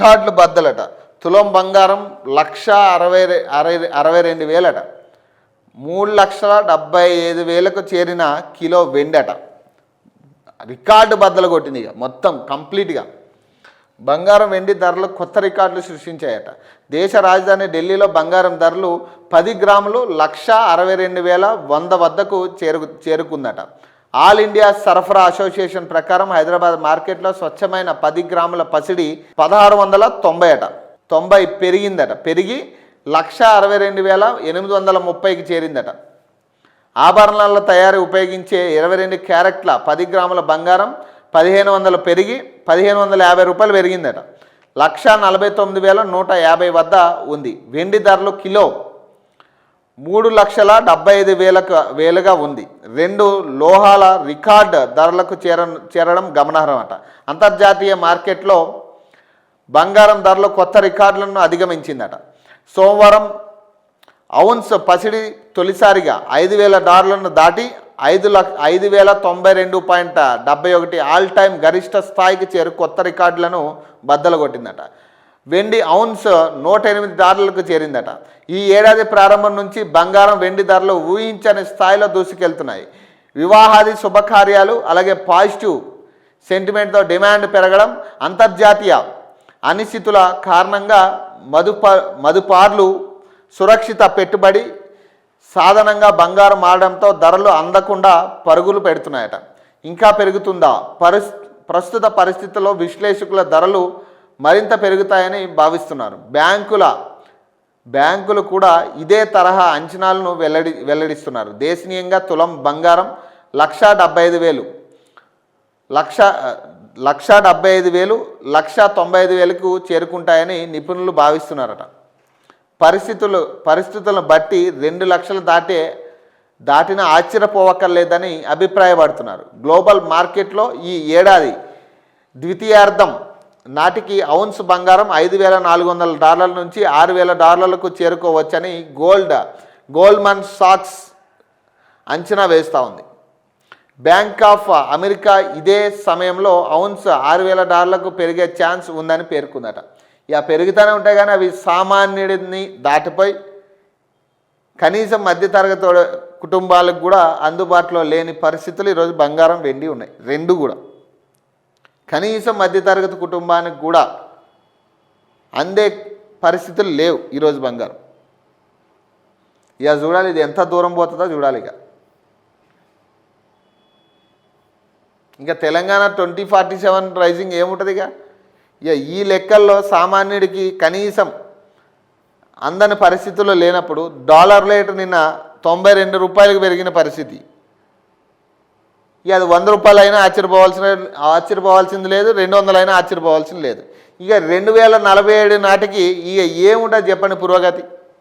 రికార్డులు బద్దలట. తులం బంగారం 1,62,000 అట. 3,75,000కు చేరిన కిలో వెండి అట. రికార్డు బద్దలు కొట్టింది. ఇక మొత్తం కంప్లీట్గా బంగారం వెండి ధరలు కొత్త రికార్డులు సృష్టించాయట. దేశ రాజధాని ఢిల్లీలో బంగారం ధరలు 10 గ్రాములు 1,62,100 వద్దకు చేరుకుందట. ఆల్ ఇండియా సరఫరా అసోసియేషన్ ప్రకారం హైదరాబాద్ మార్కెట్లో స్వచ్ఛమైన 10 గ్రాముల పసిడి 1,690 అట. 90 పెరిగిందట. పెరిగి 1,62,830కి చేరిందట. ఆభరణాల తయారీ ఉపయోగించే 22 క్యారెట్ల 10 గ్రాముల బంగారం 1,500 పెరిగి 1,550 రూపాయలు పెరిగిందట. 1,49,150 వద్ద ఉంది. వెండి ధరలు కిలో 3,75,000గా ఉంది. 2 లోహాల రికార్డ్ ధరలకు చేరడం గమనార్హం అట. అంతర్జాతీయ మార్కెట్లో బంగారం ధరలు కొత్త రికార్డులను అధిగమించిందట. సోమవారం ఔన్స్ పసిడి తొలిసారిగా $5,000 దాటి 5,092.71 ఆల్ టైమ్ గరిష్ట స్థాయికి కొత్త రికార్డులను బద్దలు కొట్టిందట. వెండి ఔన్స్ $108కు చేరిందట. ఈ ఏడాది ప్రారంభం నుంచి బంగారం వెండి ధరలు ఊహించని స్థాయిలో దూసుకెళ్తున్నాయి. వివాహాది శుభకార్యాలు అలాగే పాజిటివ్ సెంటిమెంట్తో డిమాండ్ పెరగడం, అంతర్జాతీయ అనిశ్చితుల కారణంగా మదుపార్లు సురక్షిత పెట్టుబడి సాధనంగా బంగారం మారడంతో ధరలు అందకుండా పరుగులు పెడుతున్నాయట. ఇంకా పెరుగుతుందా? ప్రస్తుత పరిస్థితుల్లో విశ్లేషకుల ధరలు మరింత పెరుగుతాయని భావిస్తున్నారు. బ్యాంకులు కూడా ఇదే తరహా అంచనాలను వెల్లడిస్తున్నారు. దేశీయంగా తులం బంగారం 1,75,000, 1,75,000, 1,95,000కు చేరుకుంటాయని నిపుణులు భావిస్తున్నారట. పరిస్థితులను బట్టి 2 లక్షలు దాటిన ఆశ్చర్యపోవక్కర్లేదని అభిప్రాయపడుతున్నారు. గ్లోబల్ మార్కెట్లో ఈ ఏడాది ద్వితీయార్థం నాటికి ఔన్స్ బంగారం $5,400 నుంచి $6,000కు చేరుకోవచ్చని గోల్డ్మన్ సాక్స్ అంచనా వేస్తూ ఉంది. బ్యాంక్ ఆఫ్ అమెరికా ఇదే సమయంలో ఔన్స్ $6,000కు పెరిగే ఛాన్స్ ఉందని పేర్కొందట. ఇక పెరుగుతూనే ఉంటాయి కానీ అవి సామాన్యుడిని దాటిపోయి కనీసం మధ్యతరగతి కుటుంబాలకు కూడా అందుబాటులో లేని పరిస్థితులు ఈరోజు బంగారం వెండి ఉన్నాయి. 2 కూడా కనీసం మధ్యతరగతి కుటుంబానికి కూడా అందే పరిస్థితులు లేవు ఈరోజు బంగారం. ఇక చూడాలి ఇది ఎంత దూరం పోతుందో చూడాలి. ఇంకా తెలంగాణ 2047 రైజింగ్ ఏముంటుంది? ఇక ఈ లెక్కల్లో సామాన్యుడికి కనీసం అందని పరిస్థితుల్లో లేనప్పుడు డాలర్ రేటు నిన్న $92 పెరిగిన పరిస్థితి. ఇక అది $100 అయినా ఆశ్చర్యపోవాల్సింది లేదు, 200 అయినా ఆశ్చర్యపోవాల్సింది లేదు. ఇక 2047 నాటికి ఇక ఏముంటుంది చెప్పండి పురోగతి?